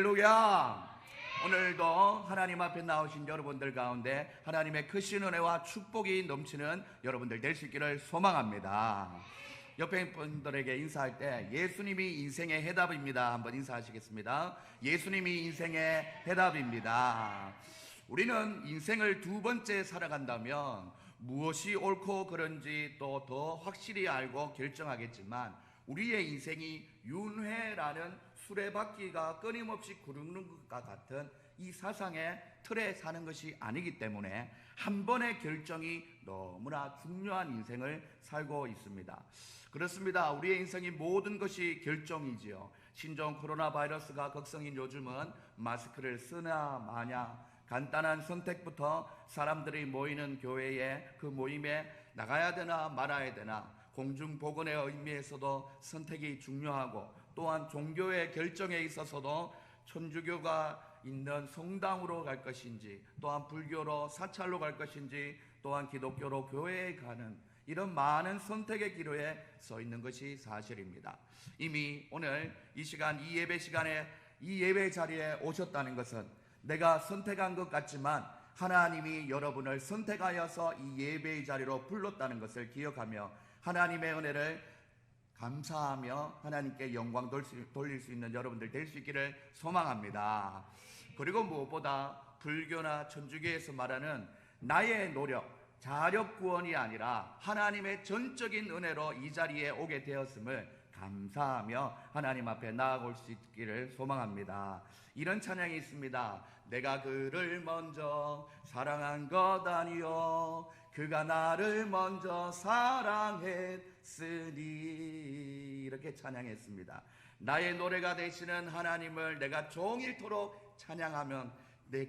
할렐루야. 오늘도 하나님 앞에 나오신 여러분들 가운데 하나님의 크신 은혜와 축복이 넘치는 여러분들 될 수 있기를 소망합니다. 옆에 분들에게 인사할 때 예수님이 인생의 해답입니다. 한번 인사하시겠습니다. 예수님이 인생의 해답입니다. 우리는 인생을 두 번째 살아간다면 무엇이 옳고 그른지 또 더 확실히 알고 결정하겠지만 우리의 인생이 윤회라는 수레바퀴가 끊임없이 구르는 것과 같은 이 사상의 틀에 사는 것이 아니기 때문에 한 번의 결정이 너무나 중요한 인생을 살고 있습니다. 그렇습니다. 우리의 인생이 모든 것이 결정이지요. 신종 코로나 바이러스가 극성인 요즘은 마스크를 쓰나 마냐, 간단한 선택부터 사람들이 모이는 교회에 그 모임에 나가야 되나 말아야 되나, 공중보건의 의미에서도 선택이 중요하고, 또한 종교의 결정에 있어서도 천주교가 있는 성당으로 갈 것인지, 또한 불교로 사찰로 갈 것인지, 또한 기독교로 교회에 가는 이런 많은 선택의 기로에 서 있는 것이 사실입니다. 이미 오늘 이 시간, 이 예배 시간에, 이 예배 자리에 오셨다는 것은 내가 선택한 것 같지만 하나님이 여러분을 선택하여서 이 예배의 자리로 불렀다는 것을 기억하며 하나님의 은혜를 감사하며 하나님께 영광 돌릴 수 있는 여러분들 될 수 있기를 소망합니다. 그리고 무엇보다 불교나 천주교에서 말하는 나의 노력, 자력 구원이 아니라 하나님의 전적인 은혜로 이 자리에 오게 되었음을 감사하며 하나님 앞에 나아올 수 있기를 소망합니다. 이런 찬양이 있습니다. 내가 그를 먼저 사랑한 것 아니요, 그가 나를 먼저 사랑했으니, 이렇게 찬양했습니다. 나의 노래가 되시는 하나님을 내가 종일토록 찬양하면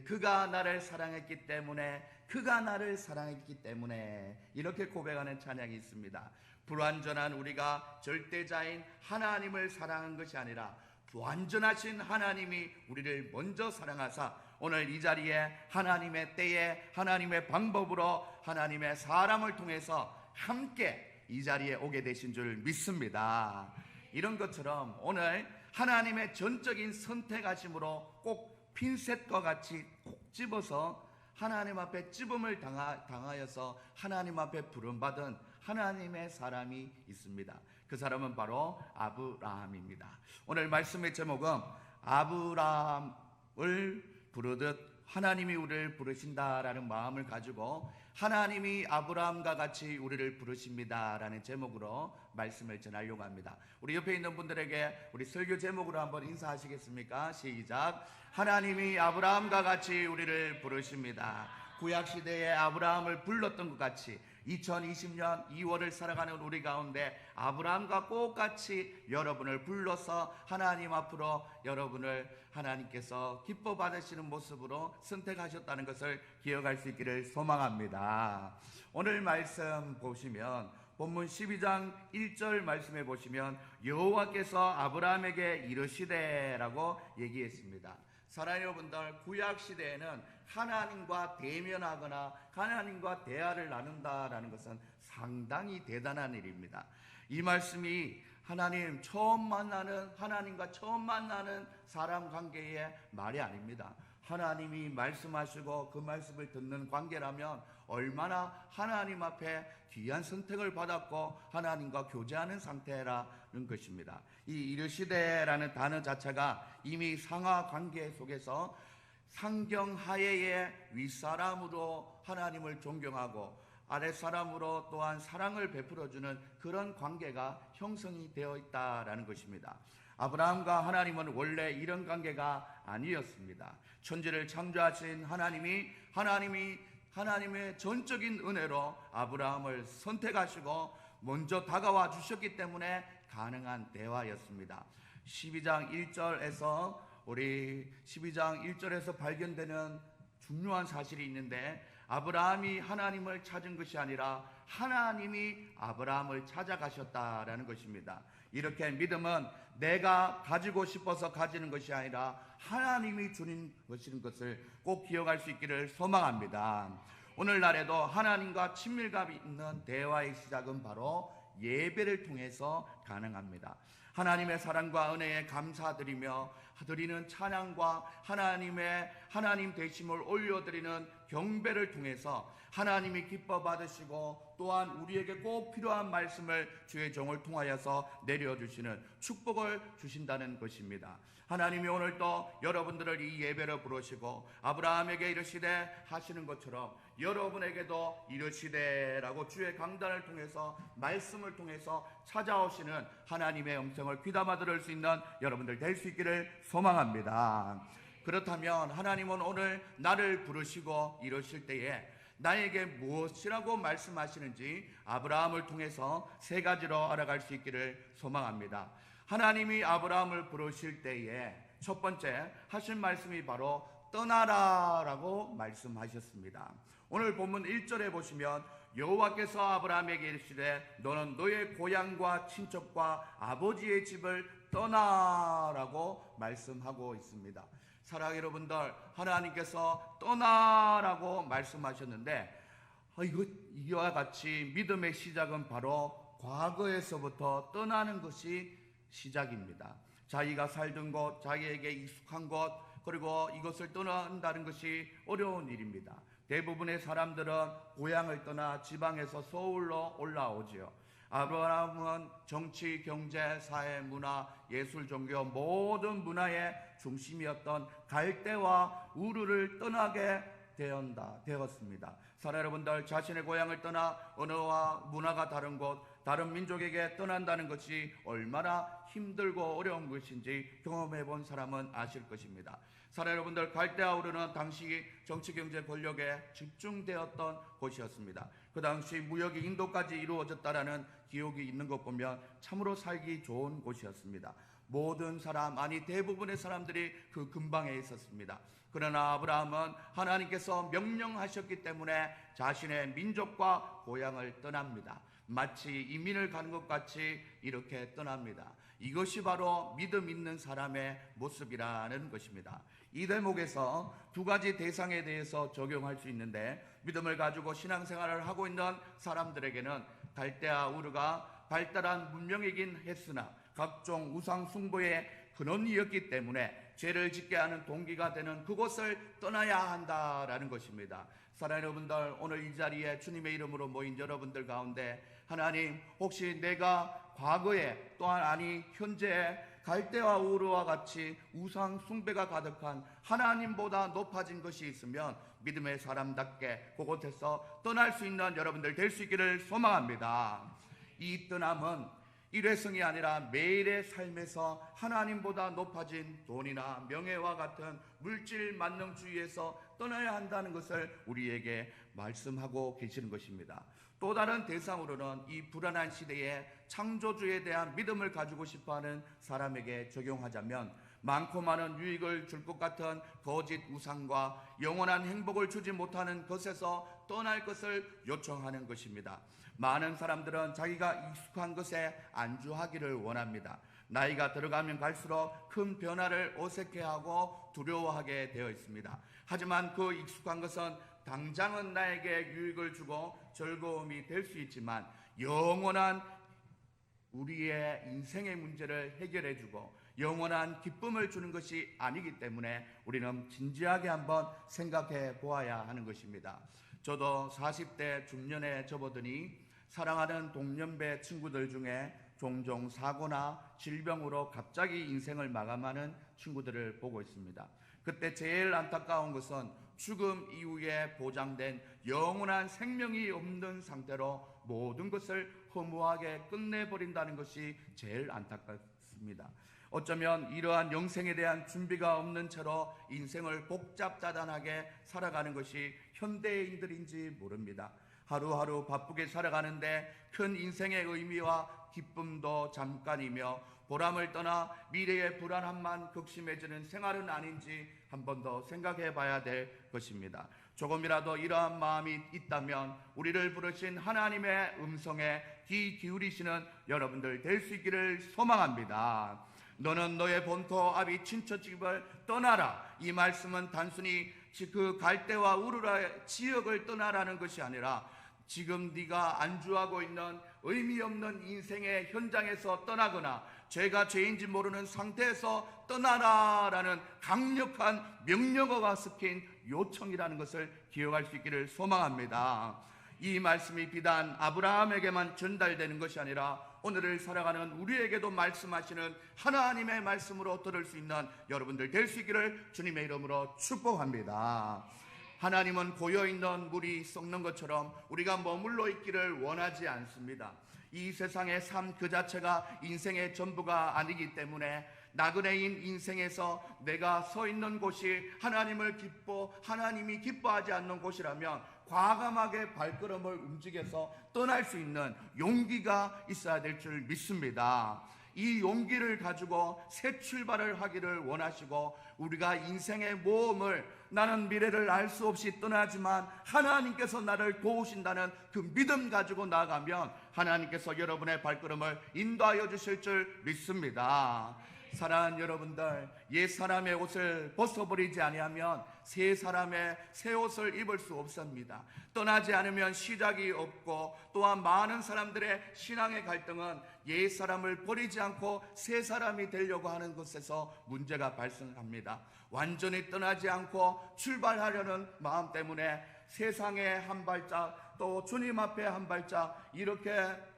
그가 나를 사랑했기 때문에, 그가 나를 사랑했기 때문에, 이렇게 고백하는 찬양이 있습니다. 불완전한 우리가 절대자인 하나님을 사랑한 것이 아니라 완전하신 하나님이 우리를 먼저 사랑하사 오늘 이 자리에 하나님의 때에 하나님의 방법으로 하나님의 사람을 통해서 함께 이 자리에 오게 되신 줄 믿습니다. 이런 것처럼 오늘 하나님의 전적인 선택하심으로 꼭 핀셋과 같이 콕 집어서 하나님 앞에 찝음을 당하여서 하나님 앞에 부름받은 하나님의 사람이 있습니다. 그 사람은 바로 아브라함입니다. 오늘 말씀의 제목은 아브라함을 부르듯 하나님이 우리를 부르신다라는 마음을 가지고 하나님이 아브라함과 같이 우리를 부르십니다라는 제목으로 말씀을 전하려고 합니다. 우리 옆에 있는 분들에게 우리 설교 제목으로 한번 인사하시겠습니까? 시작. 하나님이 아브라함과 같이 우리를 부르십니다. 구약시대에 아브라함을 불렀던 것 같이 2020년 2월을 살아가는 우리 가운데 아브라함과 똑같이 여러분을 불러서 하나님 앞으로 여러분을 하나님께서 기뻐 받으시는 모습으로 선택하셨다는 것을 기억할 수 있기를 소망합니다. 오늘 말씀 보시면 본문 12장 1절 말씀해 보시면 여호와께서 아브라함에게 이르시되라고 얘기했습니다. 사랑하는 여러분들, 구약시대에는 하나님과 대면하거나 하나님과 대화를 나눈다라는 것은 상당히 대단한 일입니다. 이 말씀이 하나님과 처음 만나는 사람 관계의 말이 아닙니다. 하나님이 말씀하시고 그 말씀을 듣는 관계라면 얼마나 하나님 앞에 귀한 선택을 받았고 하나님과 교제하는 상태라는 것입니다. 이 이르시되라는 단어 자체가 이미 상하 관계 속에서 상경 하에의 윗사람으로 하나님을 존경하고 아랫사람으로 또한 사랑을 베풀어주는 그런 관계가 형성이 되어 있다라는 것입니다. 아브라함과 하나님은 원래 이런 관계가 아니었습니다. 천지를 창조하신 하나님의 전적인 은혜로 아브라함을 선택하시고 먼저 다가와 주셨기 때문에 가능한 대화였습니다. 12장 1절에서 발견되는 중요한 사실이 있는데, 아브라함이 하나님을 찾은 것이 아니라 하나님이 아브라함을 찾아가셨다라는 것입니다. 이렇게 믿음은 내가 가지고 싶어서 가지는 것이 아니라 하나님이 주는 것을 꼭 기억할 수 있기를 소망합니다. 오늘날에도 하나님과 친밀감이 있는 대화의 시작은 바로 예배를 통해서 가능합니다. 하나님의 사랑과 은혜에 감사드리며 드리는 찬양과 하나님 되심을 올려드리는 경배를 통해서 하나님이 기뻐 받으시고 또한 우리에게 꼭 필요한 말씀을 주의 종을 통하여서 내려주시는 축복을 주신다는 것입니다. 하나님이 오늘도 여러분들을 이 예배로 부르시고 아브라함에게 이르시되 하시는 것처럼 여러분에게도 이르시되라고 주의 강단을 통해서 말씀을 통해서 찾아오시는 하나님의 음성을 귀담아 들을 수 있는 여러분들 될 수 있기를 소망합니다. 그렇다면 하나님은 오늘 나를 부르시고 이러실 때에 나에게 무엇이라고 말씀하시는지 아브라함을 통해서 세 가지로 알아갈 수 있기를 소망합니다. 하나님이 아브라함을 부르실 때에 첫 번째 하신 말씀이 바로 떠나라라고 말씀하셨습니다. 오늘 본문 1절에 보시면 여호와께서 아브라함에게 이르시되 너는 너의 고향과 친척과 아버지의 집을 떠나라고 말씀하고 있습니다. 사랑하는 여러분들, 하나님께서 떠나라고 말씀하셨는데 이와 같이 믿음의 시작은 바로 과거에서부터 떠나는 것이 시작입니다. 자기가 살던 곳, 자기에게 익숙한 곳, 그리고 이것을 떠난다는 것이 어려운 일입니다. 대부분의 사람들은 고향을 떠나 지방에서 서울로 올라오지요. 아브라함은 정치, 경제, 사회, 문화, 예술, 종교 모든 문화의 중심이었던 갈대와 우르를 떠나게 되었습니다. 사랑 여러분들, 자신의 고향을 떠나 언어와 문화가 다른 곳, 다른 민족에게 떠난다는 것이 얼마나 힘들고 어려운 것인지 경험해 본 사람은 아실 것입니다. 사랑 여러분들, 갈대와 우르는 당시 정치, 경제, 권력에 집중되었던 곳이었습니다. 그 당시 무역이 인도까지 이루어졌다라는 기록이 있는 것 보면 참으로 살기 좋은 곳이었습니다. 모든 사람, 아니 대부분의 사람들이 그 근방에 있었습니다. 그러나 아브라함은 하나님께서 명령하셨기 때문에 자신의 민족과 고향을 떠납니다. 마치 이민을 가는 것 같이 이렇게 떠납니다. 이것이 바로 믿음 있는 사람의 모습이라는 것입니다. 이 대목에서 두 가지 대상에 대해서 적용할 수 있는데, 믿음을 가지고 신앙생활을 하고 있는 사람들에게는 갈대아 우르가 발달한 문명이긴 했으나 각종 우상 숭배의 근원이었기 때문에 죄를 짓게 하는 동기가 되는 그곳을 떠나야 한다라는 것입니다. 사랑하는 여러분들, 오늘 이 자리에 주님의 이름으로 모인 여러분들 가운데 하나님, 혹시 내가 과거에 또한 아니 현재에 갈대와 우르와 같이 우상 숭배가 가득한 하나님보다 높아진 것이 있으면 믿음의 사람답게 그곳에서 떠날 수 있는 여러분들 될 수 있기를 소망합니다. 이 떠남은 일회성이 아니라 매일의 삶에서 하나님보다 높아진 돈이나 명예와 같은 물질 만능주의에서 떠나야 한다는 것을 우리에게 말씀하고 계시는 것입니다. 또 다른 대상으로는 이 불안한 시대에 창조주에 대한 믿음을 가지고 싶어하는 사람에게 적용하자면 많고 많은 유익을 줄 것 같은 거짓 우상과 영원한 행복을 주지 못하는 것에서 떠날 것을 요청하는 것입니다. 많은 사람들은 자기가 익숙한 것에 안주하기를 원합니다. 나이가 들어가면 갈수록 큰 변화를 어색해하고 두려워하게 되어 있습니다. 하지만 그 익숙한 것은 당장은 나에게 유익을 주고 즐거움이 될 수 있지만 영원한 우리의 인생의 문제를 해결해 주고 영원한 기쁨을 주는 것이 아니기 때문에 우리는 진지하게 한번 생각해 보아야 하는 것입니다. 저도 40대 중년에 접어드니 사랑하는 동년배 친구들 중에 종종 사고나 질병으로 갑자기 인생을 마감하는 친구들을 보고 있습니다. 그때 제일 안타까운 것은 죽음 이후에 보장된 영원한 생명이 없는 상태로 모든 것을 허무하게 끝내버린다는 것이 제일 안타깝습니다. 어쩌면 이러한 영생에 대한 준비가 없는 채로 인생을 복잡다단하게 살아가는 것이 현대인들인지 모릅니다. 하루하루 바쁘게 살아가는데 큰 인생의 의미와 기쁨도 잠깐이며 보람을 떠나 미래의 불안함만 극심해지는 생활은 아닌지 한 번 더 생각해 봐야 될 것입니다. 조금이라도 이러한 마음이 있다면 우리를 부르신 하나님의 음성에 귀 기울이시는 여러분들 될 수 있기를 소망합니다. 너는 너의 본토 아비 친척집을 떠나라. 이 말씀은 단순히 그 갈대와 우르라의 지역을 떠나라는 것이 아니라 지금 네가 안주하고 있는 의미 없는 인생의 현장에서 떠나거나 죄가 죄인지 모르는 상태에서 떠나라라는 강력한 명령어가 섞인 요청이라는 것을 기억할 수 있기를 소망합니다. 이 말씀이 비단 아브라함에게만 전달되는 것이 아니라 오늘을 살아가는 우리에게도 말씀하시는 하나님의 말씀으로 들을 수 있는 여러분들 될 수 있기를 주님의 이름으로 축복합니다. 하나님은 고여있는 물이 썩는 것처럼 우리가 머물러 있기를 원하지 않습니다. 이 세상의 삶 그 자체가 인생의 전부가 아니기 때문에 나그네인 인생에서 내가 서 있는 곳이 하나님이 기뻐하지 않는 곳이라면 과감하게 발걸음을 움직여서 떠날 수 있는 용기가 있어야 될 줄 믿습니다. 이 용기를 가지고 새 출발을 하기를 원하시고 우리가 인생의 모험을 나는 미래를 알 수 없이 떠나지만 하나님께서 나를 도우신다는 그 믿음 가지고 나아가면 하나님께서 여러분의 발걸음을 인도하여 주실 줄 믿습니다. 사랑하는 여러분들, 옛 사람의 옷을 벗어버리지 아니하면 새 사람의 새 옷을 입을 수 없습니다. 떠나지 않으면 시작이 없고 또한 많은 사람들의 신앙의 갈등은 옛 사람을 버리지 않고 새 사람이 되려고 하는 것에서 문제가 발생합니다. 완전히 떠나지 않고 출발하려는 마음 때문에 세상에 한 발짝 또 주님 앞에 한 발짝 이렇게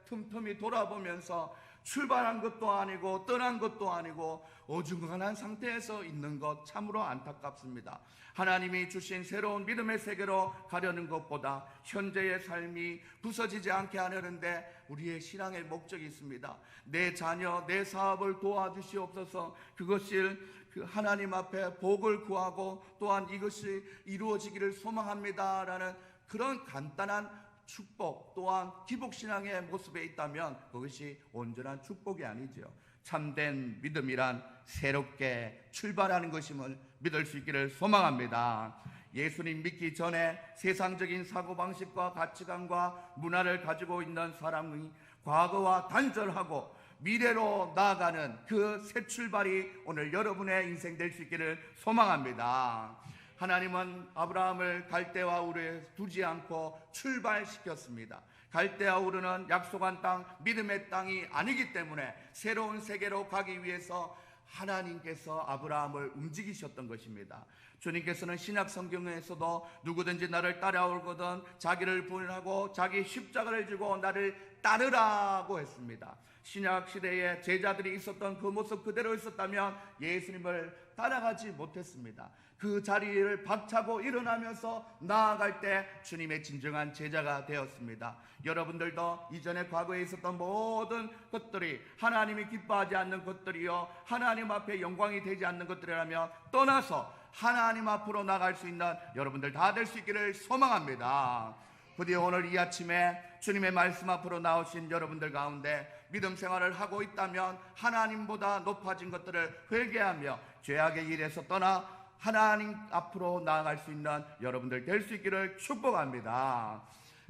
틈틈이 돌아보면서 출발한 것도 아니고 떠난 것도 아니고 어중간한 상태에서 있는 것 참으로 안타깝습니다. 하나님이 주신 새로운 믿음의 세계로 가려는 것보다 현재의 삶이 부서지지 않게 하려는데 우리의 신앙의 목적이 있습니다. 내 자녀, 내 사업을 도와주시옵소서. 그것을 하나님 앞에 복을 구하고 또한 이것이 이루어지기를 소망합니다라는 그런 간단한 축복 또한 기복신앙의 모습에 있다면 그것이 온전한 축복이 아니죠. 참된 믿음이란 새롭게 출발하는 것임을 믿을 수 있기를 소망합니다. 예수님 믿기 전에 세상적인 사고방식과 가치관과 문화를 가지고 있는 사람이 과거와 단절하고 미래로 나아가는 그 새 출발이 오늘 여러분의 인생 될 수 있기를 소망합니다. 하나님은 아브라함을 갈대와 우르에 두지 않고 출발시켰습니다. 갈대와 우르는 약속한 땅, 믿음의 땅이 아니기 때문에 새로운 세계로 가기 위해서 하나님께서 아브라함을 움직이셨던 것입니다. 주님께서는 신약 성경에서도 누구든지 나를 따라오거든 자기를 부인하고 자기 십자가를 지고 나를 따르라고 했습니다. 신약 시대에 제자들이 있었던 그 모습 그대로 있었다면 예수님을 따라가지 못했습니다. 그 자리를 박차고 일어나면서 나아갈 때 주님의 진정한 제자가 되었습니다. 여러분들도 이전에 과거에 있었던 모든 것들이 하나님이 기뻐하지 않는 것들이요 하나님 앞에 영광이 되지 않는 것들이라면 떠나서 하나님 앞으로 나갈 수 있는 여러분들 다 될 수 있기를 소망합니다. 부디 오늘 이 아침에 주님의 말씀 앞으로 나오신 여러분들 가운데 믿음 생활을 하고 있다면 하나님보다 높아진 것들을 회개하며 죄악의 일에서 떠나 하나님 앞으로 나아갈 수 있는 여러분들 될 수 있기를 축복합니다.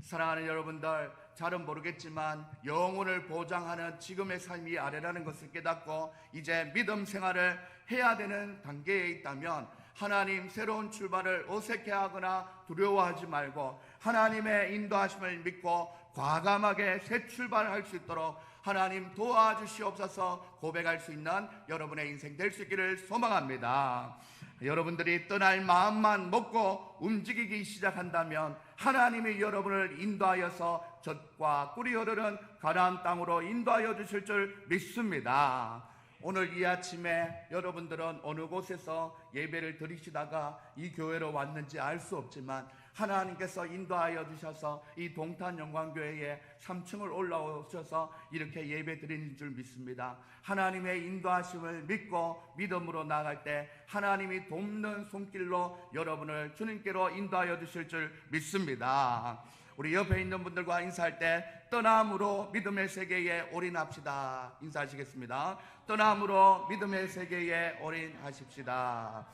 사랑하는 여러분들, 잘은 모르겠지만 영혼을 보장하는 지금의 삶이 아래라는 것을 깨닫고 이제 믿음 생활을 해야 되는 단계에 있다면 하나님 새로운 출발을 어색해하거나 두려워하지 말고 하나님의 인도하심을 믿고 과감하게 새 출발할 수 있도록 하나님 도와주시옵소서 고백할 수 있는 여러분의 인생 될 수 있기를 소망합니다. 여러분들이 떠날 마음만 먹고 움직이기 시작한다면 하나님이 여러분을 인도하여서 젖과 꿀이 흐르는 가나안 땅으로 인도하여 주실 줄 믿습니다. 오늘 이 아침에 여러분들은 어느 곳에서 예배를 드리시다가 이 교회로 왔는지 알 수 없지만 하나님께서 인도하여 주셔서 이 동탄 영광교회에 3층을 올라오셔서 이렇게 예배 드리는 줄 믿습니다. 하나님의 인도하심을 믿고 믿음으로 나아갈 때 하나님이 돕는 손길로 여러분을 주님께로 인도하여 주실 줄 믿습니다. 우리 옆에 있는 분들과 인사할 때 떠남으로 믿음의 세계에 올인합시다. 인사하시겠습니다. 떠남으로 믿음의 세계에 올인하십시다.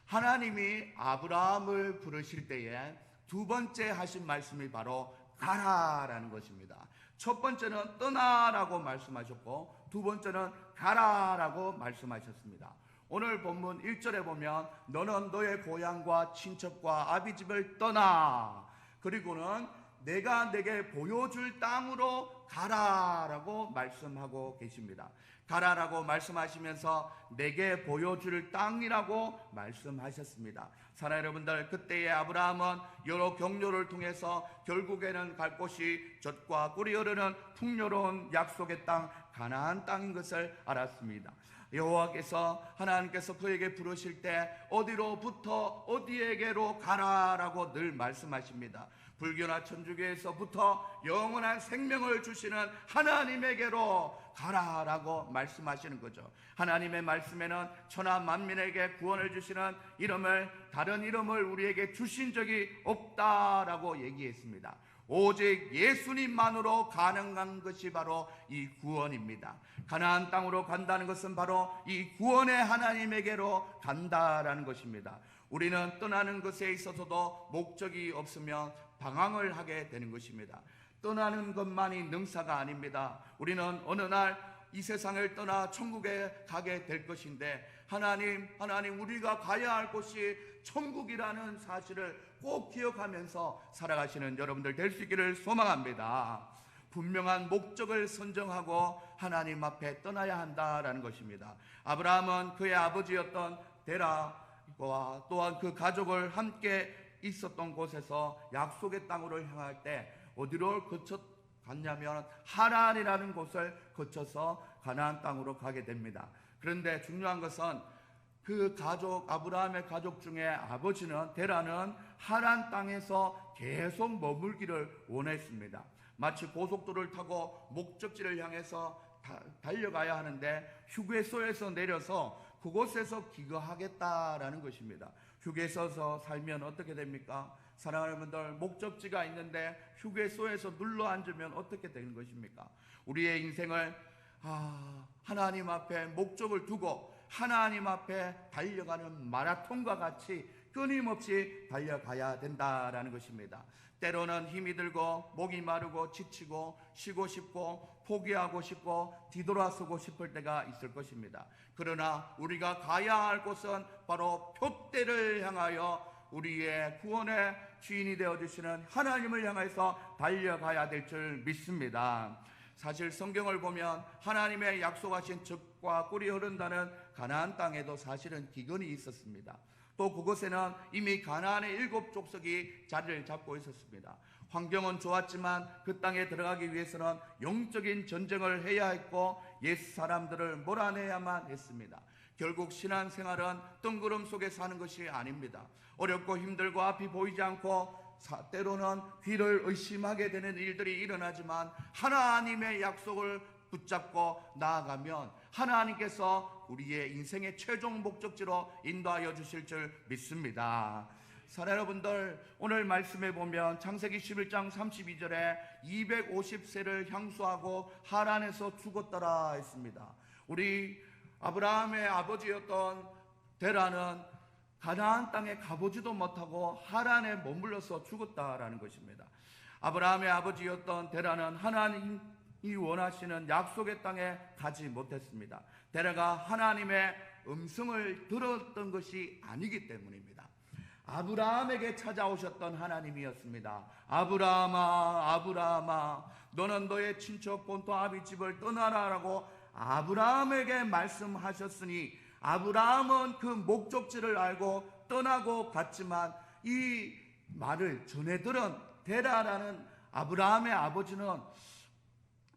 하나님이 아브라함을 부르실 때에 두 번째 하신 말씀이 바로 가라라는 것입니다. 첫 번째는 떠나라고 말씀하셨고 두 번째는 가라라고 말씀하셨습니다. 오늘 본문 1절에 보면 너는 너의 고향과 친척과 아비집을 떠나 그리고는 내가 내게 보여줄 땅으로 가라라고 말씀하고 계십니다. 가라라고 말씀하시면서 내게 보여줄 땅이라고 말씀하셨습니다. 사랑하는 여러분들, 그때의 아브라함은 여러 경로를 통해서 결국에는 갈 곳이 젖과 꿀이 흐르는 풍요로운 약속의 땅 가나안 땅인 것을 알았습니다. 여호와께서 하나님께서 그에게 부르실 때 어디로부터 어디에게로 가라라고 늘 말씀하십니다. 불교나 천주교에서부터 영원한 생명을 주시는 하나님에게로 가라라고 말씀하시는 거죠. 하나님의 말씀에는 천하 만민에게 구원을 주시는 이름을, 다른 이름을 우리에게 주신 적이 없다라고 얘기했습니다. 오직 예수님만으로 가능한 것이 바로 이 구원입니다. 가나안 땅으로 간다는 것은 바로 이 구원의 하나님에게로 간다라는 것입니다. 우리는 떠나는 것에 있어서도 목적이 없으면 방황을 하게 되는 것입니다. 떠나는 것만이 능사가 아닙니다. 우리는 어느 날 이 세상을 떠나 천국에 가게 될 것인데 하나님 우리가 가야 할 곳이 천국이라는 사실을 꼭 기억하면서 살아가시는 여러분들 될 수 있기를 소망합니다. 분명한 목적을 선정하고 하나님 앞에 떠나야 한다라는 것입니다. 아브라함은 그의 아버지였던 데라와 또한 그 가족을 함께 있었던 곳에서 약속의 땅으로 향할 때 어디로 갔냐면 하란이라는 곳을 거쳐서 가나안 땅으로 가게 됩니다. 그런데 중요한 것은 그 가족, 아브라함의 가족 중에 아버지는, 데라는 하란 땅에서 계속 머물기를 원했습니다. 마치 고속도로를 타고 목적지를 향해서 달려가야 하는데 휴게소에서 내려서 그곳에서 기거하겠다라는 것입니다. 휴게소에서 살면 어떻게 됩니까? 사랑하는 분들, 목적지가 있는데 휴게소에서 눌러 앉으면 어떻게 되는 것입니까? 우리의 인생을 하나님 앞에 목적을 두고 하나님 앞에 달려가는 마라톤과 같이 끊임없이 달려가야 된다라는 것입니다. 때로는 힘이 들고 목이 마르고 지치고 쉬고 싶고 포기하고 싶고 뒤돌아서고 싶을 때가 있을 것입니다. 그러나 우리가 가야 할 곳은 바로 표대를 향하여 우리의 구원의 주인이 되어주시는 하나님을 향해서 달려가야 될 줄 믿습니다. 사실 성경을 보면 하나님의 약속하신 젖과 꿀이 흐른다는 가나안 땅에도 사실은 기근이 있었습니다. 또 그곳에는 이미 가나안의 7 족속이 자리를 잡고 있었습니다. 환경은 좋았지만 그 땅에 들어가기 위해서는 영적인 전쟁을 해야 했고 옛 사람들을 몰아내야만 했습니다. 결국 신앙생활은 뜬구름 속에 사는 것이 아닙니다. 어렵고 힘들고 앞이 보이지 않고 때로는 귀를 의심하게 되는 일들이 일어나지만 하나님의 약속을 붙잡고 나아가면 하나님께서 우리의 인생의 최종 목적지로 인도하여 주실 줄 믿습니다. 사랑하는 여러분들, 오늘 말씀에 보면 창세기 11장 32절에 250세를 향수하고 하란에서 죽었더라 했습니다. 우리 아브라함의 아버지였던 데라는 가나안 땅에 가보지도 못하고 하란에 머물러서 죽었다라는 것입니다. 아브라함의 아버지였던 데라는 하나님이 원하시는 약속의 땅에 가지 못했습니다. 데라가 하나님의 음성을 들었던 것이 아니기 때문입니다. 아브라함에게 찾아오셨던 하나님이었습니다. 아브라함아, 아브라함아, 너는 너의 친척 본토 아비 집을 떠나라라고 아브라함에게 말씀하셨으니 아브라함은 그 목적지를 알고 떠나고 갔지만 이 말을 전해 들은 데라라는 아브라함의 아버지는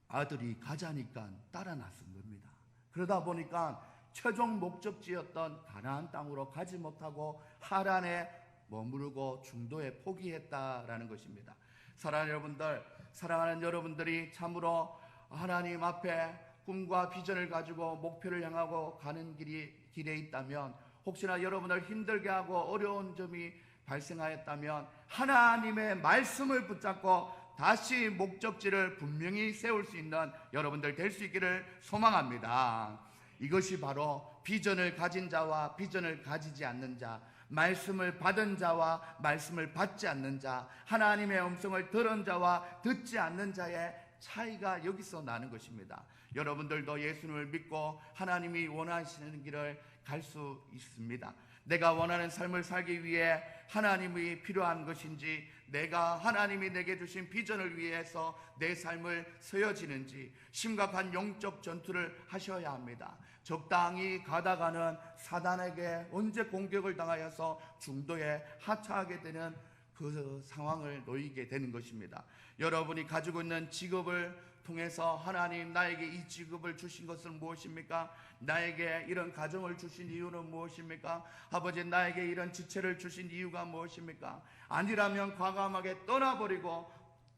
아들이 가자니까 따라 나선 겁니다. 그러다 보니까 최종 목적지였던 가나안 땅으로 가지 못하고 하란에 머무르고 중도에 포기했다라는 것입니다. 사랑하는 여러분들이 참으로 하나님 앞에 꿈과 비전을 가지고 목표를 향하고 가는 길에 있다면, 혹시나 여러분을 힘들게 하고 어려운 점이 발생하였다면 하나님의 말씀을 붙잡고 다시 목적지를 분명히 세울 수 있는 여러분들 될 수 있기를 소망합니다. 이것이 바로 비전을 가진 자와 비전을 가지지 않는 자, 말씀을 받은 자와 말씀을 받지 않는 자, 하나님의 음성을 들은 자와 듣지 않는 자의 차이가 여기서 나는 것입니다. 여러분들도 예수님을 믿고 하나님이 원하시는 길을 갈 수 있습니다. 내가 원하는 삶을 살기 위해 하나님이 필요한 것인지, 내가 하나님이 내게 주신 비전을 위해서 내 삶을 쓰여지는지 심각한 영적 전투를 하셔야 합니다. 적당히 가다가는 사단에게 언제 공격을 당하여서 중도에 하차하게 되는 그 상황을 놓이게 되는 것입니다. 여러분이 가지고 있는 직업을 통해서 하나님 나에게 이 직업을 주신 것은 무엇입니까? 나에게 이런 가정을 주신 이유는 무엇입니까? 아버지 나에게 이런 지체를 주신 이유가 무엇입니까? 아니라면 과감하게 떠나버리고,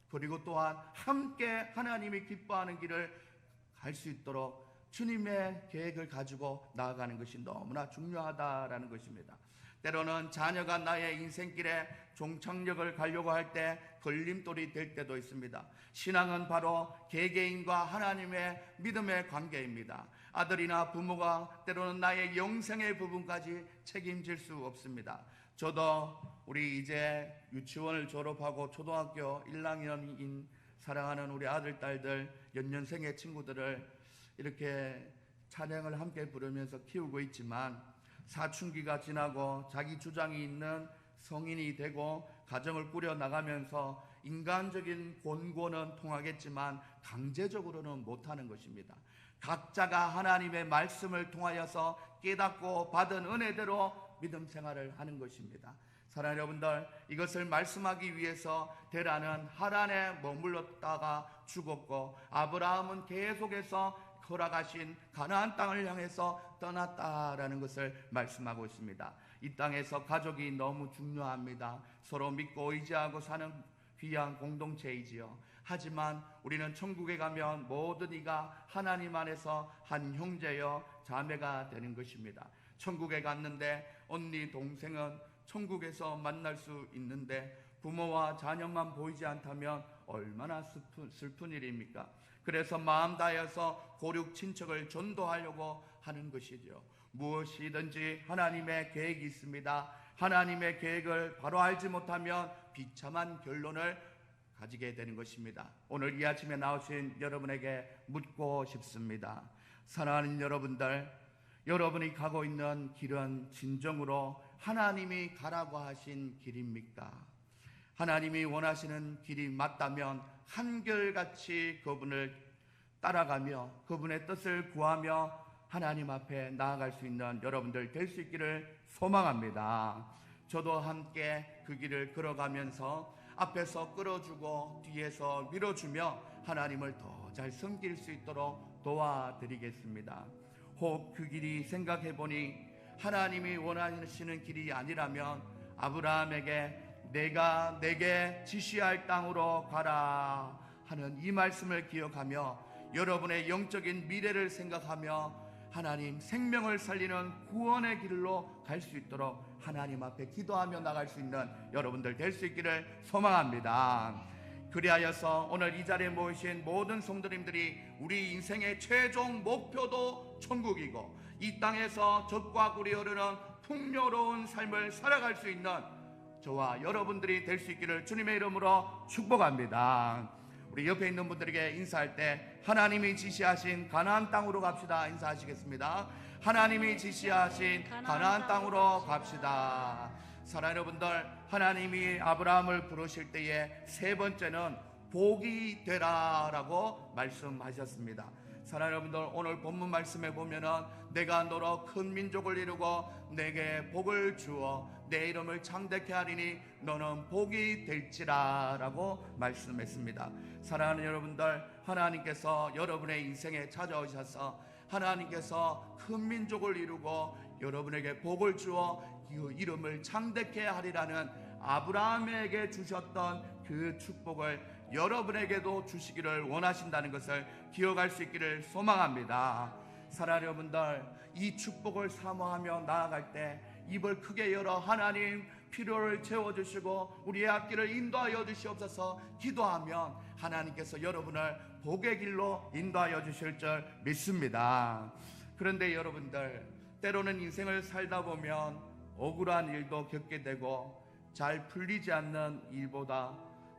그리고 또한 함께 하나님이 기뻐하는 길을 갈 수 있도록 주님의 계획을 가지고 나아가는 것이 너무나 중요하다라는 것입니다. 때로는 자녀가 나의 인생길에 종착역을 가려고 할 때 걸림돌이 될 때도 있습니다. 신앙은 바로 개개인과 하나님의 믿음의 관계입니다. 아들이나 부모가 때로는 나의 영생의 부분까지 책임질 수 없습니다. 저도 우리 이제 유치원을 졸업하고 초등학교 1학년인 사랑하는 우리 아들, 딸들, 연년생의 친구들을 이렇게 찬양을 함께 부르면서 키우고 있지만, 사춘기가 지나고 자기 주장이 있는 성인이 되고 가정을 꾸려 나가면서 인간적인 권고는 통하겠지만 강제적으로는 못하는 것입니다. 각자가 하나님의 말씀을 통하여서 깨닫고 받은 은혜대로 믿음 생활을 하는 것입니다. 사랑하는 여러분들, 이것을 말씀하기 위해서 데라는 하란에 머물렀다가 죽었고, 아브라함은 계속해서 허락하신 가나안 땅을 향해서 떠났다라는 것을 말씀하고 있습니다. 이 땅에서 가족이 너무 중요합니다. 서로 믿고 의지하고 사는 귀한 공동체이지요. 하지만 우리는 천국에 가면 모든 이가 하나님 안에서 한 형제여 자매가 되는 것입니다. 천국에 갔는데 언니 동생은 천국에서 만날 수 있는데 부모와 자녀만 보이지 않다면 얼마나 슬픈 일입니까? 그래서 마음 다해서 고륙 친척을 전도하려고 하는 것이죠. 무엇이든지 하나님의 계획이 있습니다. 하나님의 계획을 바로 알지 못하면 비참한 결론을 가지게 되는 것입니다. 오늘 이 아침에 나오신 여러분에게 묻고 싶습니다. 사랑하는 여러분들, 여러분이 가고 있는 길은 진정으로 하나님이 가라고 하신 길입니까? 하나님이 원하시는 길이 맞다면 한결같이 그분을 따라가며 그분의 뜻을 구하며 하나님 앞에 나아갈 수 있는 여러분들 될 수 있기를 소망합니다. 저도 함께 그 길을 걸어가면서 앞에서 끌어주고 뒤에서 밀어주며 하나님을 더 잘 섬길 수 있도록 도와드리겠습니다. 혹 그 길이 생각해보니 하나님이 원하시는 길이 아니라면 아브라함에게 내가 내게 지시할 땅으로 가라 하는 이 말씀을 기억하며 여러분의 영적인 미래를 생각하며 하나님 생명을 살리는 구원의 길로 갈 수 있도록 하나님 앞에 기도하며 나갈 수 있는 여러분들 될 수 있기를 소망합니다. 그리하여서 오늘 이 자리에 모이신 모든 성도님들이 우리 인생의 최종 목표도 천국이고 이 땅에서 젖과 꿀이 흐르는 풍요로운 삶을 살아갈 수 있는 저와 여러분들이 될 수 있기를 주님의 이름으로 축복합니다. 우리 옆에 있는 분들에게 인사할 때 하나님이 지시하신 가나안 땅으로 갑시다 인사하시겠습니다. 하나님이 지시하신 가나안 땅으로 갑시다. 사랑하는 여러분들, 하나님이 아브라함을 부르실 때에 세 번째는 복이 되라라고 말씀하셨습니다. 사랑하는 여러분들, 오늘 본문 말씀에 보면은 내가 너로 큰 민족을 이루고 내게 복을 주어 내 이름을 창대케 하리니 너는 복이 될지라 라고 말씀했습니다. 사랑하는 여러분들, 하나님께서 여러분의 인생에 찾아오셔서 하나님께서 큰 민족을 이루고 여러분에게 복을 주어 그 이름을 창대케 하리라는 아브라함에게 주셨던 그 축복을 여러분에게도 주시기를 원하신다는 것을 기억할 수 있기를 소망합니다. 사랑하는 여러분들, 이 축복을 사모하며 나아갈 때 입을 크게 열어 하나님 필요를 채워주시고 우리의 앞길을 인도하여 주시옵소서 기도하면 하나님께서 여러분을 복의 길로 인도하여 주실 줄 믿습니다. 그런데 여러분들, 때로는 인생을 살다 보면 억울한 일도 겪게 되고 잘 풀리지 않는 일보다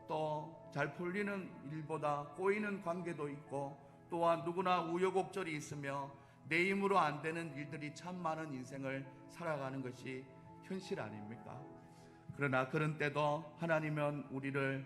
또 잘 풀리는 일보다 꼬이는 관계도 있고 또한 누구나 우여곡절이 있으며 내 힘으로 안 되는 일들이 참 많은 인생을 살아가는 것이 현실 아닙니까? 그러나 그런 때도 하나님은 우리를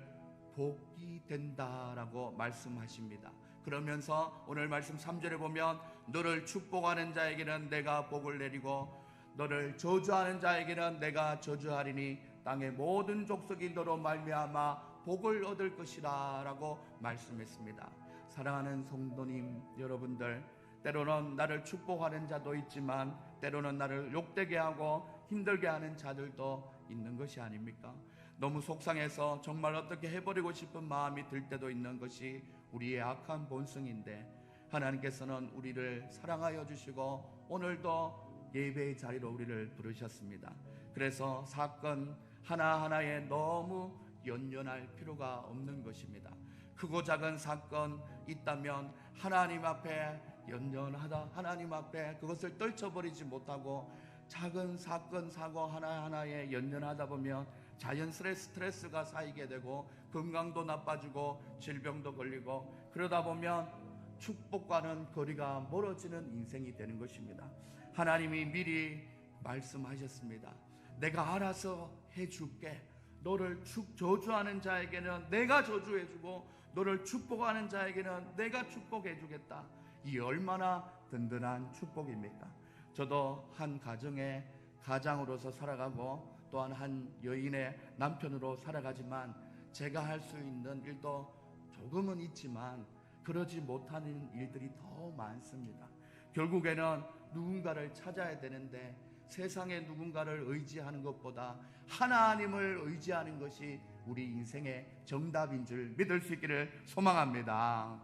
복이 된다라고 말씀하십니다. 그러면서 오늘 말씀 3절에 보면 너를 축복하는 자에게는 내가 복을 내리고 너를 저주하는 자에게는 내가 저주하리니 땅의 모든 족속이 너로 말미암아 복을 얻을 것이라 라고 말씀했습니다. 사랑하는 성도님 여러분들, 때로는 나를 축복하는 자도 있지만 때로는 나를 욕되게 하고 힘들게 하는 자들도 있는 것이 아닙니까? 너무 속상해서 정말 어떻게 해버리고 싶은 마음이 들 때도 있는 것이 우리의 악한 본성인데, 하나님께서는 우리를 사랑하여 주시고 오늘도 예배의 자리로 우리를 부르셨습니다. 그래서 사건 하나하나에 너무 연연할 필요가 없는 것입니다. 크고 작은 사건 있다면 하나님 앞에 연연하다, 하나님 앞에 그것을 떨쳐버리지 못하고 작은 사건 사고 하나하나에 연연하다 보면 자연스레 스트레스가 쌓이게 되고 건강도 나빠지고 질병도 걸리고, 그러다 보면 축복과는 거리가 멀어지는 인생이 되는 것입니다. 하나님이 미리 말씀하셨습니다. 내가 알아서 해줄게. 너를 저주하는 자에게는 내가 저주해주고 너를 축복하는 자에게는 내가 축복해주겠다. 이 얼마나 든든한 축복입니까? 저도 한 가정의 가장으로서 살아가고 또한 한 여인의 남편으로 살아가지만 제가 할 수 있는 일도 조금은 있지만 그러지 못하는 일들이 더 많습니다. 결국에는 누군가를 찾아야 되는데 세상에 누군가를 의지하는 것보다 하나님을 의지하는 것이 우리 인생의 정답인 줄 믿을 수 있기를 소망합니다.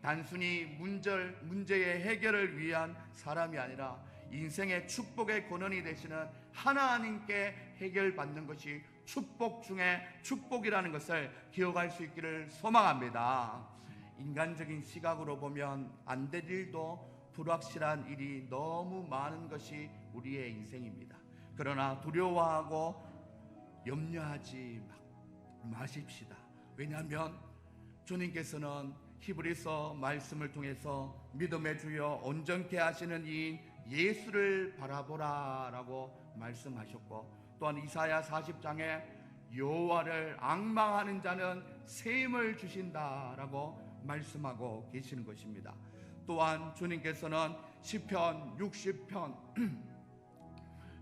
단순히 문제의 해결을 위한 사람이 아니라 인생의 축복의 근원이 되시는 하나님께 해결받는 것이 축복 중에 축복이라는 것을 기억할 수 있기를 소망합니다. 인간적인 시각으로 보면 안 될 일도 불확실한 일이 너무 많은 것이 우리의 인생입니다. 그러나 두려워하고 염려하지 마십시다. 왜냐하면 주님께서는 히브리서 말씀을 통해서 믿음의 주여 온전케 하시는 이인 예수를 바라보라 라고 말씀하셨고, 또한 이사야 40장에 여호와를 앙망하는 자는 새 힘을 주신다 라고 말씀하고 계시는 것입니다. 또한 주님께서는 시편 60편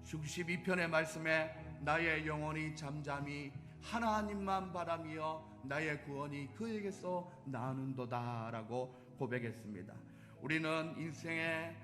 62편의 말씀에 나의 영혼이 잠잠히 하나님만 바라며 나의 구원이 그에게서 나는도다 라고 고백했습니다. 우리는 인생의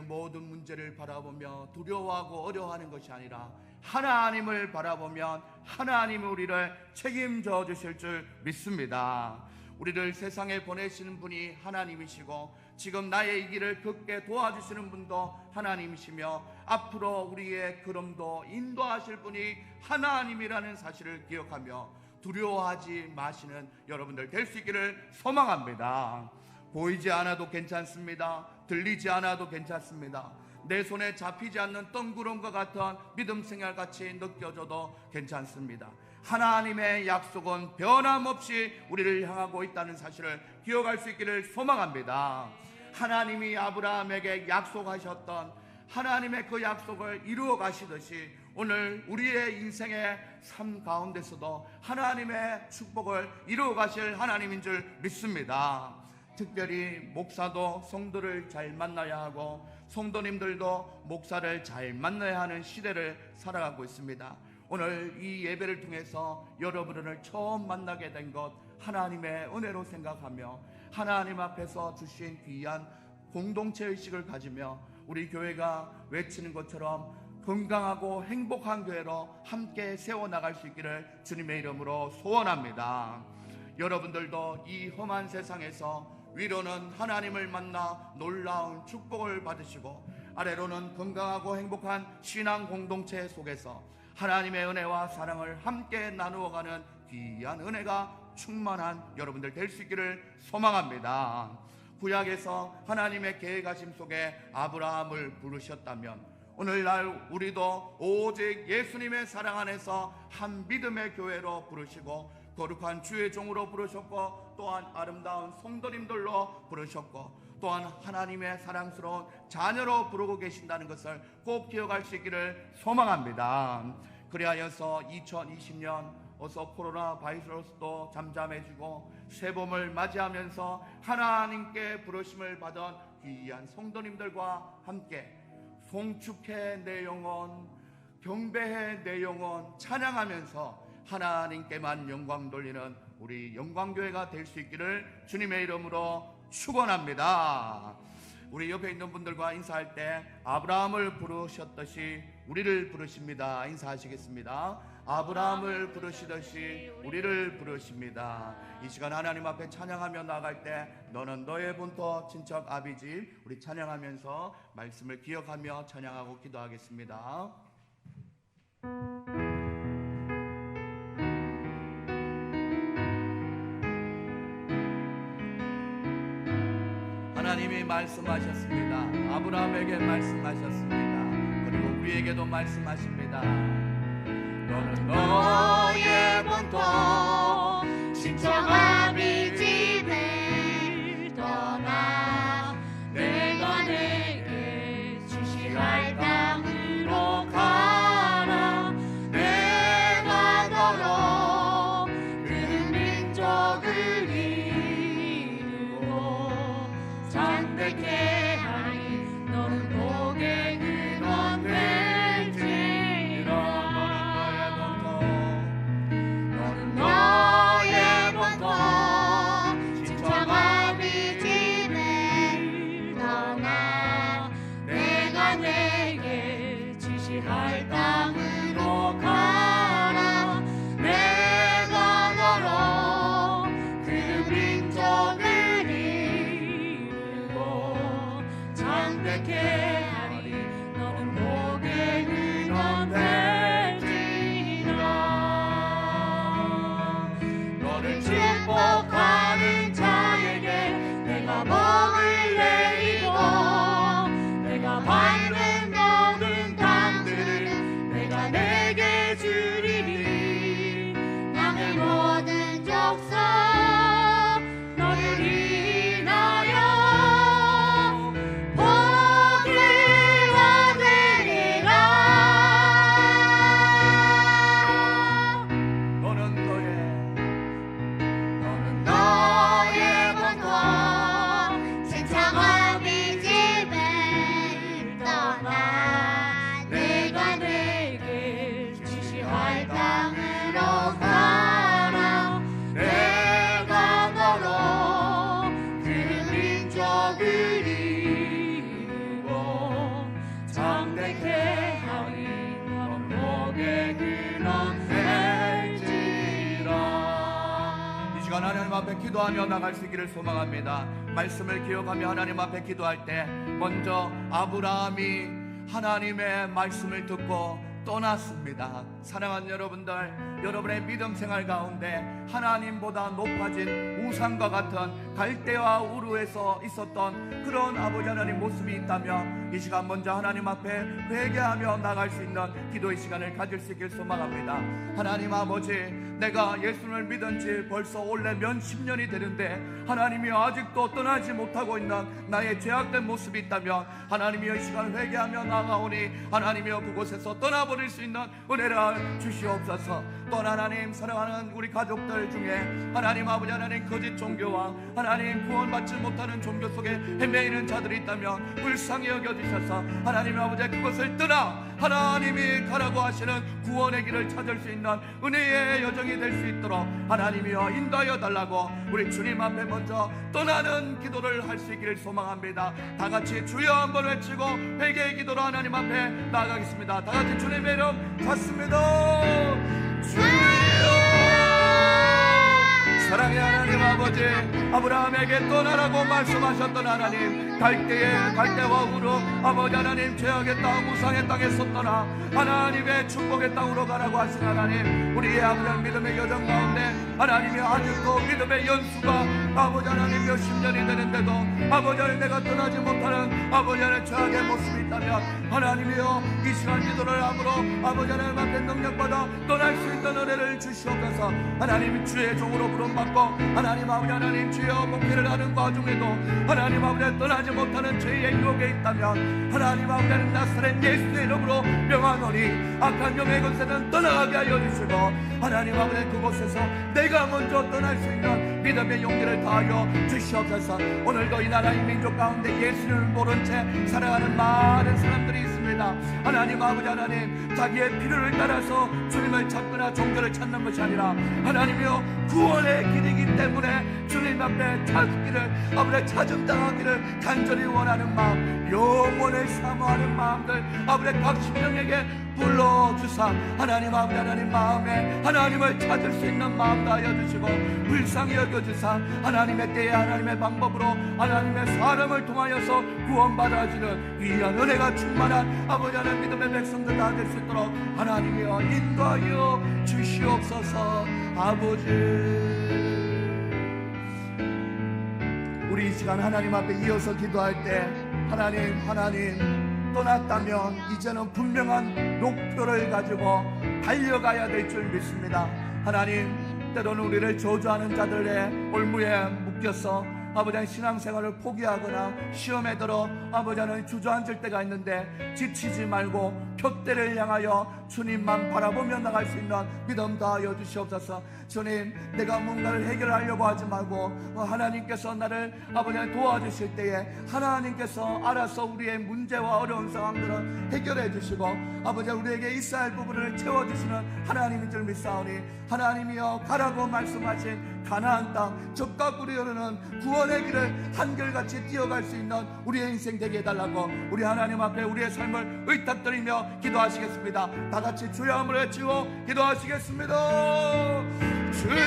모든 문제를 바라보며 두려워하고 어려워하는 것이 아니라 하나님을 바라보면 하나님이 우리를 책임져 주실 줄 믿습니다. 우리를 세상에 보내시는 분이 하나님이시고 지금 나의 이 길을 걷게 도와주시는 분도 하나님이시며 앞으로 우리의 걸음도 인도하실 분이 하나님이라는 사실을 기억하며 두려워하지 마시는 여러분들 될 수 있기를 소망합니다. 보이지 않아도 괜찮습니다. 들리지 않아도 괜찮습니다. 내 손에 잡히지 않는 덩구름과 같은 믿음 생활같이 느껴져도 괜찮습니다. 하나님의 약속은 변함없이 우리를 향하고 있다는 사실을 기억할 수 있기를 소망합니다. 하나님이 아브라함에게 약속하셨던 하나님의 그 약속을 이루어 가시듯이 오늘 우리의 인생의 삶 가운데서도 하나님의 축복을 이루어 가실 하나님인 줄 믿습니다. 특별히 목사도 성도를 잘 만나야 하고 성도님들도 목사를 잘 만나야 하는 시대를 살아가고 있습니다. 오늘 이 예배를 통해서 여러분을 처음 만나게 된 것 하나님의 은혜로 생각하며 하나님 앞에서 주신 귀한 공동체 의식을 가지며 우리 교회가 외치는 것처럼 건강하고 행복한 교회로 함께 세워나갈 수 있기를 주님의 이름으로 소원합니다. 여러분들도 이 험한 세상에서 위로는 하나님을 만나 놀라운 축복을 받으시고 아래로는 건강하고 행복한 신앙 공동체 속에서 하나님의 은혜와 사랑을 함께 나누어가는 귀한 은혜가 충만한 여러분들 될 수 있기를 소망합니다. 구약에서 하나님의 계획하심 속에 아브라함을 부르셨다면 오늘날 우리도 오직 예수님의 사랑 안에서 한 믿음의 교회로 부르시고 거룩한 주의 종으로 부르셨고 또한 아름다운 성도님들로 부르셨고 또한 하나님의 사랑스러운 자녀로 부르고 계신다는 것을 꼭 기억할 수 있기를 소망합니다. 그리하여서 2020년 어서 코로나 바이러스도 잠잠해지고 새봄을 맞이하면서 하나님께 부르심을 받은 귀한 성도님들과 함께 송축해 내 영혼, 경배해 내 영혼 찬양하면서 하나님께만 영광 돌리는 우리 영광교회가 될 수 있기를 주님의 이름으로 축원합니다. 우리 옆에 있는 분들과 인사할 때 아브라함을 부르셨듯이 우리를 부르십니다. 인사하시겠습니다. 아브라함을 부르시듯이 우리를 부르십니다. 이 시간 하나님 앞에 찬양하며 나아갈 때 너는 너의 본토 친척 아비집 우리 찬양하면서 말씀을 기억하며 찬양하고 기도하겠습니다. 하나님이 말씀하셨습니다. 아브라함에게 말씀하셨습니다. 그리고 우리에게도 말씀하십니다. 너는 너의 본토 친척 아비집을 떠나 내가 내게 지시할 땅으로 가라. 내가 너로 그 민족을 이루고 장대케 하리. 너는 복의 근원 될지라. 너는 너의 본토 친척 아비집을 떠나 내가 내게 지시할 땅으로 가라. 내가 너로 그 민족을 이루고 장대케 하리. 너는 복의 근원 될지라. 너를 축복하는 자에게 내가 복을 내리고 내가 밟는 모든 땅들을 내가 내게 주리니. 땅의 모든 족속 너를 인하여 복을 얻으리라. 너는 너의 본토 친척 아비집을 떠나 내가 내게 지시할 땅으로 가라. 내가 너로 그 민족을 이루고 장대케 하리. 너는 복의 근원 될지라. 이 시간 하나님 앞에 기도하며 나갈 수 있기를 소망합니다. 말씀을 기억하며 하나님 앞에 기도할 때 먼저 아브라함이 하나님의 말씀을 듣고 떠났습니다. 사랑하는 여러분들, 여러분의 믿음 생활 가운데 하나님보다 높아진 우상과 같은 갈대와 우르에서 있었던 그런 아버지 하나님 모습이 있다면 이 시간 먼저 하나님 앞에 회개하며 나갈 수 있는 기도의 시간을 가질 수 있길 소망합니다. 하나님 아버지, 내가 예수를 믿은 지 벌써 올해 몇 10년이 되는데 하나님이 아직도 떠나지 못하고 있는 나의 죄악된 모습이 있다면 하나님이 이 시간 회개하며 나아오니 하나님이여 그곳에서 떠나버릴 수 있는 은혜를 주시옵소서. 또 하나님 사랑하는 우리 가족들 중에 하나님 아버지 하나님 거짓 종교와 하나님 구원받지 못하는 종교 속에 헤매이는 자들이 있다면 불쌍히 여겨주셔서 하나님 아버지 그것을 떠나 하나님이 가라고 하시는 구원의 길을 찾을 수 있는 은혜의 여정이 될 수 있도록 하나님이여 인도하여 달라고 우리 주님 앞에 먼저 떠나는 기도를 할 수 있기를 소망합니다. 다 같이 주여 한번 외치고 회개의 기도로 하나님 앞에 나아가겠습니다. 다 같이 주님의 이름 찾습니다. 주여. 사랑의 하나님 아버지, 아브라함에게 떠나라고 말씀하셨던 하나님, 갈대와 우르 아버지 하나님 죄악의 땅 우상의 땅에서 떠나 하나님의 축복의 땅으로 가라고 하신 하나님, 우리의 아버지 믿음의 여정 가운데 하나님이 아직도 믿음의 연수가 아버지 하나님 몇십 년이 되는데도 아버지 하나님 내가 떠나지 못하는 아버지 하나님 죄악의 모습이 있다면 하나님이여 이 시간 기도를 함으로 아버지 하나님 앞에 능력받아 떠날 수 있는 은혜를 주시옵소서. 하나님 주의 종으로 부름받고 하나님 아버지 하나님 주여 목회를 하는 과정에도 하나님 아버지 떠나지 못하는 죄의 유혹에 있다면 하나님 아버지 하나님 나사렛 예수의 이름으로 명하노니 악한 영의 권세는 떠나가게 하여 주시고 하나님 아버지 그곳에서 내가 먼저 떠날 수 있는 믿음의 용기를 다하여 주시옵소서. 오늘도 이 나라의 민족 가운데 예수를 모른 채 살아가는 많은 사람들이 있습니다. 하나님 아버지 하나님 자기의 필요를 따라서 주님을 찾거나 종교를 찾는 것이 아니라 하나님이여 구원의 길이기 때문에 주님 앞에 찾기를 아버지 찾음당하기를 간절히 원하는 마음, 영원을 사모하는 마음들 아버지 각 심령에게 불러주사 하나님 아버지 하나님 마음에 하나님을 찾을 수 있는 마음 다하여 주시고 불쌍히 여겨주사 하나님의 때에 하나님의 방법으로 하나님의 사람을 통하여서 구원받아주는 위대한 은혜가 충만한 아버지 하나님 믿음의 백성들 다 될 수 있도록 하나님이여 인도하여 주시옵소서. 아버지 우리 이 시간 하나님 앞에 이어서 기도할 때 하나님 떠났다면 이제는 분명한 목표를 가지고 달려가야 될 줄 믿습니다. 하나님 때로는 우리를 저주하는 자들의 올무에 묶여서 아버지 신앙생활을 포기하거나 시험에 들어 아버지 하나님 주저앉을 때가 있는데 지치지 말고 표대를 향하여 주님만 바라보며 나갈 수 있는 믿음 다하여 주시옵소서. 주님 내가 뭔가를 해결하려고 하지 말고 하나님께서 나를 아버지 하나님 도와주실 때에 하나님께서 알아서 우리의 문제와 어려운 상황들을 해결해 주시고 아버지 우리에게 있어야 할 부분을 채워주시는 하나님인 줄 믿사오니 하나님이여 가라고 말씀하신 가나안 땅 적과 꿀이 흐르는 구원의 길을 한결같이 뛰어갈 수 있는 우리의 인생 되게 해달라고 우리 하나님 앞에 우리의 삶을 의탁드리며 기도하시겠습니다. 다같이 주여 함을 외치고 기도하시겠습니다. 주여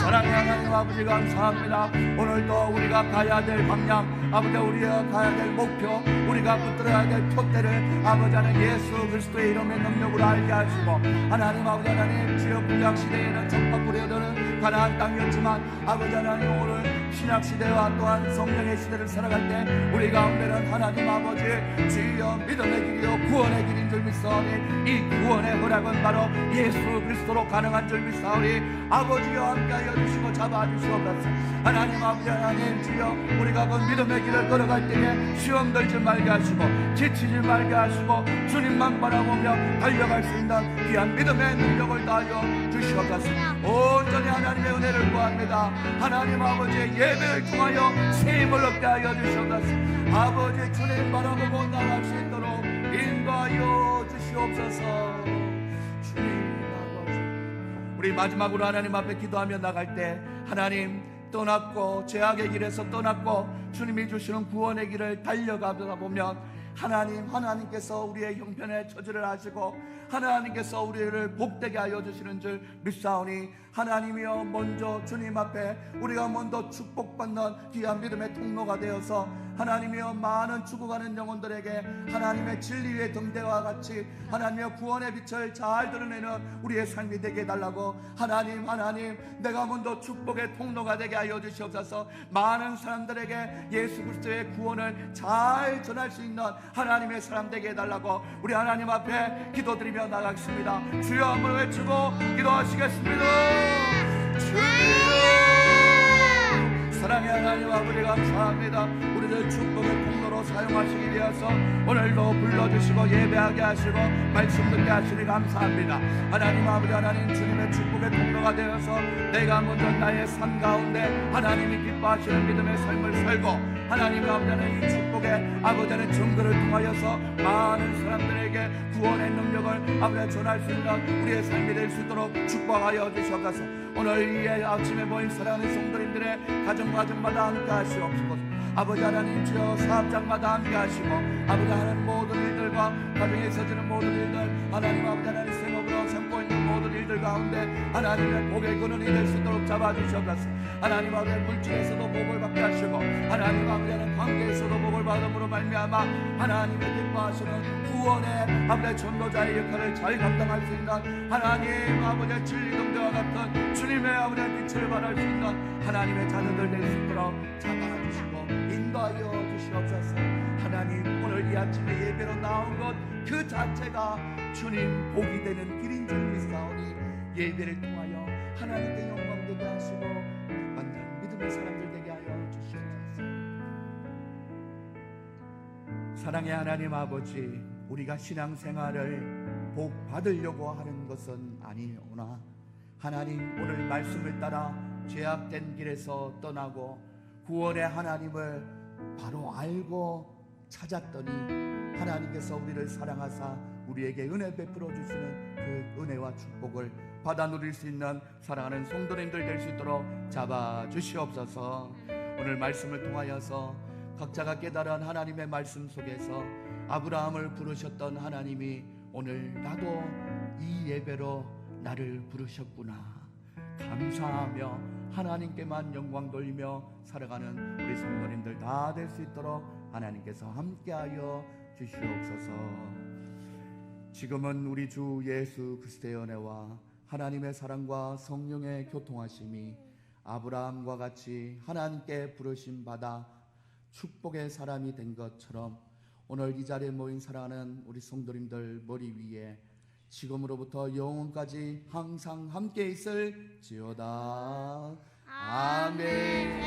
사랑의 하나님 아버지 감사합니다. 오늘도 우리가 가야 될 방향 아버지 우리가 가야 될 목표 우리가 붙들어야 될 표대를 아버지 하나님 예수 그리스도의 이름의 능력으로 알게 하시고 하나님 아버지 하나님 주여 구약시대에는 적과 꿀이 흐르는 가나안 땅이었지만 아버지 하나님 오늘 신약시대와 또한 성령의 시대를 살아갈 때 우리 가운데는 하나님 아버지 주여 믿음의 길이요 구원의 길인 줄 믿사오니 이 구원의 허락은 바로 예수 그리스도로 가능한 줄 믿사오니 아버지여 함께하여 주시고 잡아주시옵소서. 하나님 아버지 하나님 주여 우리가 그 믿음의 길을 걸어갈 때에 시험 들지 말게 하시고 지치지 말게 하시고 주님만 바라보며 달려갈 수 있는 귀한 믿음의 능력을 다하여 주시옵소서. 온전히 하나님의 은혜를 구합니다. 하나님 아버지의 예배를 통하여 세임을 얻게 하여 주시옵소서. 아버지 주님 바라보고 나갈 수 있도록 인도하여 주시옵소서. 주님 아버지 우리 마지막으로 하나님 앞에 기도하며 나갈 때 하나님 떠났고 죄악의 길에서 떠났고 주님이 주시는 구원의 길을 달려가다 보면 하나님께서 우리의 형편에 처지를 하시고 하나님께서 우리를 복되게 하여 주시는 줄 믿사오니 하나님이여 먼저 주님 앞에 우리가 먼저 축복받는 귀한 믿음의 통로가 되어서 하나님이여 많은 죽어가는 영혼들에게 하나님의 진리의 등대와 같이 하나님의 구원의 빛을 잘 드러내는 우리의 삶이 되게 해달라고 하나님 내가 먼저 축복의 통로가 되게 하여 주시옵소서. 많은 사람들에게 예수 그리스도의 구원을 잘 전할 수 있는 하나님의 사람 되게 해달라고 우리 하나님 앞에 기도드리며 나가겠습니다. 주여 한번 외치고 기도하시겠습니다. 주여 사랑의 하나님 아버지 감사합니다. 우리를 축복의 통로로 사용하시기 위해서 오늘도 불러주시고 예배하게 하시고 말씀 듣게 하시니 감사합니다. 하나님 아버지 하나님 주님의 축복의 통로가 되어서 내가 먼저 나의 삶 가운데 하나님이 기뻐하시는 믿음의 삶을 살고 하나님 아버지 하나님 이 축복의 아버지 하나님 증거를 통하여서 많은 사람들에게 구원의 능력을 아버지 전할 수 있는 우리의 삶이 될 수 있도록 축복하여 주시옵소서. 오늘 이 아침에 모인 사랑하는 성도님들의 가정마다 함께 하시옵소서. 아버지 하나님 주여 사업장마다 함께 하시고 아버지 하나님 모든 일들과 가정에 있어지는 모든 일들 하나님 아버지 하나님 생업으로 삼고 있는 모든 일들 가운데 하나님의 복의 근원이 될 수 있도록 잡아주시옵소서. 하나님 아버지 물질에서도 복을 받게 하시고 하나님 아버지 하나님 관계에서도 복을 받음으로 말미암아 하나님의 기뻐하시는 구원의 아버지 전도자의 역할을 잘 감당할 수 있는 하나님 아버지의 진리 등대와 같은 주님의 아버지의 빛을 발할 수 있는 하나님의 자녀들 될 수 있도록 잡아주시고 인도하여 주시옵소서. 하나님, 오늘 이 아침에 예배로 나온 것 그 자체가 주님 복이 되는 길인 줄 믿사오니 예배를 통하여 하나님께 영광 되게 하시고 만난 믿음의 사람들 되게 하여 주시옵소서. 사랑의 하나님 아버지, 우리가 신앙생활을 복 받으려고 하는 것은 아니오나 하나님, 오늘 말씀을 따라 죄악된 길에서 떠나고 구원의 하나님을 바로 알고 찾았더니 하나님께서 우리를 사랑하사 우리에게 은혜 베풀어 주시는 그 은혜와 축복을 받아 누릴 수 있는 사랑하는 성도님들 될 수 있도록 잡아 주시옵소서. 오늘 말씀을 통하여서 각자가 깨달은 하나님의 말씀 속에서 아브라함을 부르셨던 하나님이 오늘 나도 이 예배로 나를 부르셨구나 감사하며 하나님께만 영광 돌리며 살아가는 우리 성도님들 다 될 수 있도록 하나님께서 함께하여 주시옵소서. 지금은 우리 주 예수 그리스도의 은혜와 하나님의 사랑과 성령의 교통하심이 아브라함과 같이 하나님께 부르심 받아 축복의 사람이 된 것처럼 오늘 이 자리에 모인 사랑하는 우리 성도님들 머리 위에 지금으로부터 영원까지 항상 함께 있을지어다. 아멘.